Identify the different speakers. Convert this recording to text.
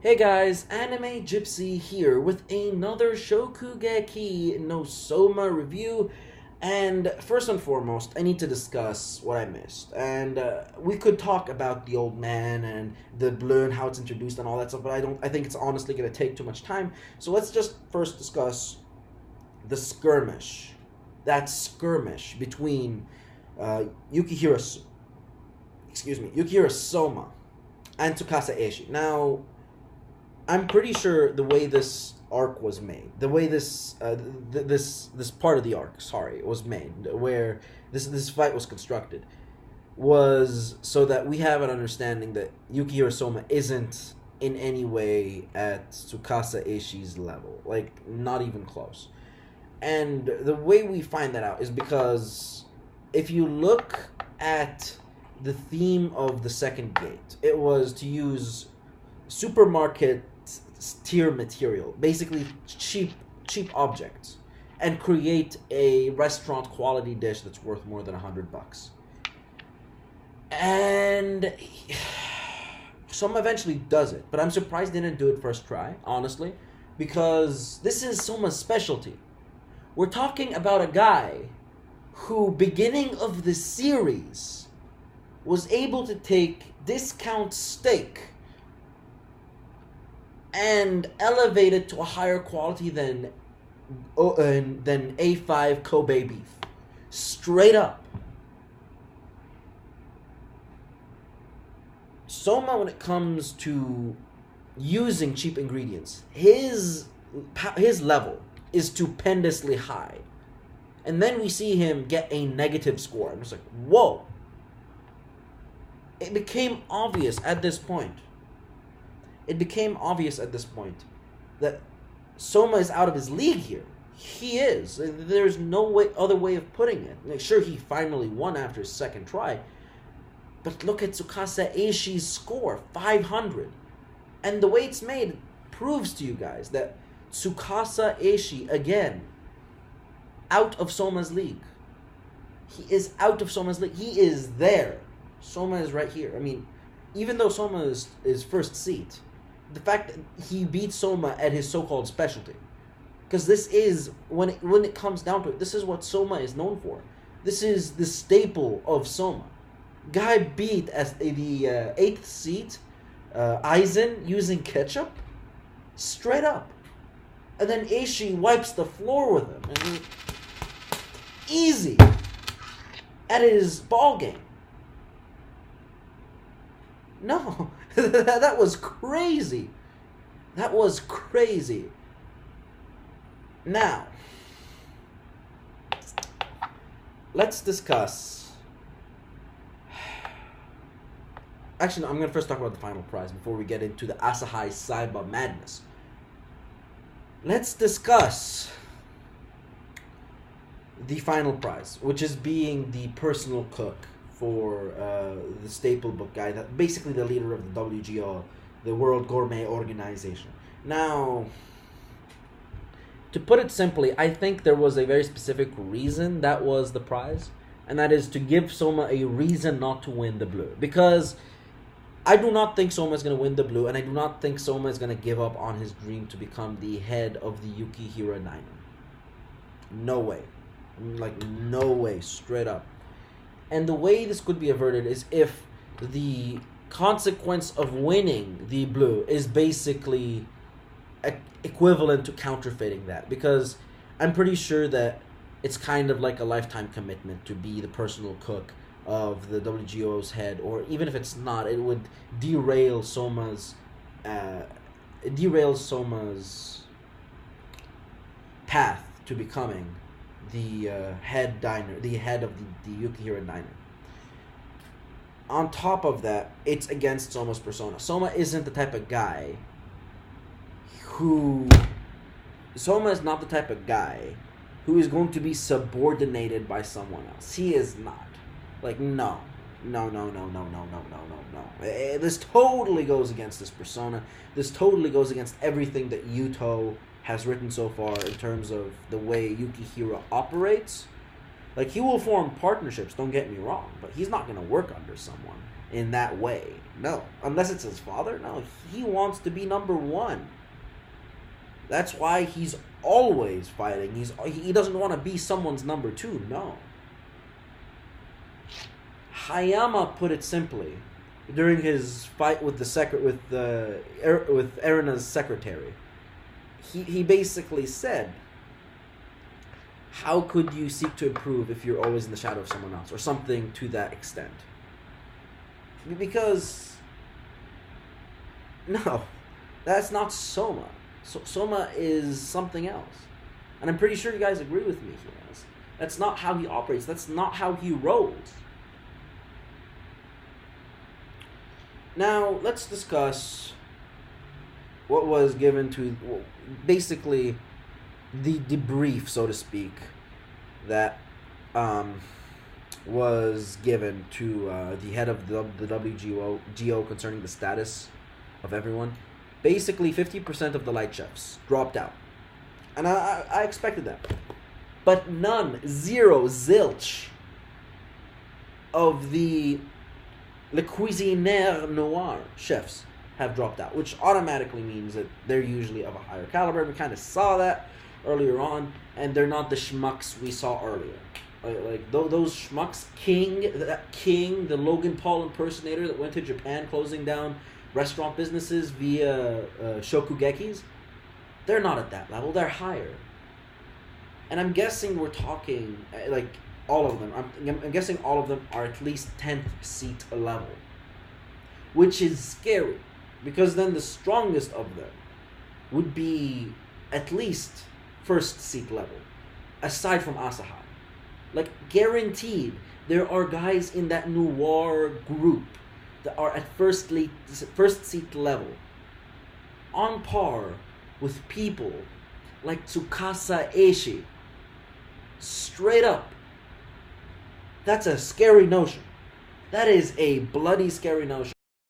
Speaker 1: Hey guys, Anime Gypsy here with another Shokugeki no Soma review. And first and foremost, I need to discuss what I missed. And we could talk about the old man and the blue and how it's introduced and all that stuff, but I think it's honestly going to take too much time. So let's just first discuss the skirmish. That skirmish between Yukihiro, Yukihiro Soma and Tsukasa Eishi. Now, I'm pretty sure the way this arc was made, the way this part of the arc, was made, where this fight was constructed, was so that we have an understanding that Yukihiro Soma isn't in any way at Tsukasa Eishi's level, like not even close. And the way we find that out is because if you look at the theme of the second gate, it was to use supermarket tier material, basically cheap objects, and create a restaurant quality dish that's worth more than $100. And Soma eventually does it, but I'm surprised they didn't do it first try, honestly, because this is Soma's specialty. We're talking about a guy who, beginning of the series, was able to take discount steak and elevate it to a higher quality than A5 Kobe beef. Straight up. Soma, when it comes to using cheap ingredients, his level is stupendously high. And then we see him get a negative score. I'm just like, whoa. It became obvious at this point that Soma is out of his league here. He is. There's no other way of putting it. Like, sure, he finally won after his second try, but look at Tsukasa Eishi's score, 500. And the way it's made proves to you guys that Tsukasa Eishi, again, out of Soma's league. He is out of Soma's league. He is there. Soma is right here. I mean, even though Soma is first seat, the fact that he beat Soma at his so-called specialty, because this is, when it comes down to it, this is what Soma is known for. This is the staple of Soma. Guy beat as the 8th seat Aizen using ketchup, straight up, and then Eishi wipes the floor with him, and easy at his ball game. No, that was crazy. That was crazy. Now, let's discuss. Actually, no, I'm going to first talk about the final prize before we get into the Asahi Saiba madness. Let's discuss the final prize, which is being the personal cook for the staple book guy, that basically the leader of the WGO, the World Gourmet Organization. Now, to put it simply, I think there was a very specific reason that was the prize, and that is to give Soma a reason not to win the blue. Because I do not think Soma is going to win the blue, and I do not think Soma is going to give up on his dream to become the head of the Yukihira Niner. No way. Like, no way, straight up. And the way this could be averted is if the consequence of winning the blue is basically equivalent to counterfeiting that. Because I'm pretty sure that it's kind of like a lifetime commitment to be the personal cook of the WGO's head. Or even if it's not, it would derail Soma's path to becoming the head of the Yukihira Diner. On top of that, it's against Soma's persona. Soma isn't the type of guy Soma is not the type of guy who is going to be subordinated by someone else. He is not. Like, no. This totally goes against this persona. This totally goes against everything that Yuto has written so far in terms of the way Yukihira operates. Like, he will form partnerships, don't get me wrong, but he's not going to work under someone. in that way. No. Unless it's his father? No. He wants to be number one. That's why he's always fighting. He doesn't want to be someone's number two. No. Hayama put it simply during his fight with with Erena's secretary. He basically said, how could you seek to improve if you're always in the shadow of someone else? Or something to that extent. Because, no, that's not Soma. Soma is something else. And I'm pretty sure you guys agree with me here. That's not how he operates. That's not how he rolls. Now, let's discuss what was given to, basically, the debrief, so to speak, that was given to the head of the WGO concerning the status of everyone. Basically, 50% of the light chefs dropped out. And I expected that. But none, zero, zilch of the Le Cuisinier Noir chefs have dropped out, which automatically means that they're usually of a higher caliber. We kind of saw that earlier on, and they're not the schmucks we saw earlier. Like those schmucks, King, the Logan Paul impersonator that went to Japan closing down restaurant businesses via Shokugekis, they're not at that level. They're higher. And I'm guessing we're talking, like, all of them. I'm guessing all of them are at least 10th seat level. Which is scary. Because then the strongest of them would be at least first seat level. Aside from Asahai. Like, guaranteed, there are guys in that noir group that are at first seat level. On par with people like Tsukasa Eishi. Straight up. That's a scary notion. That is a bloody scary notion.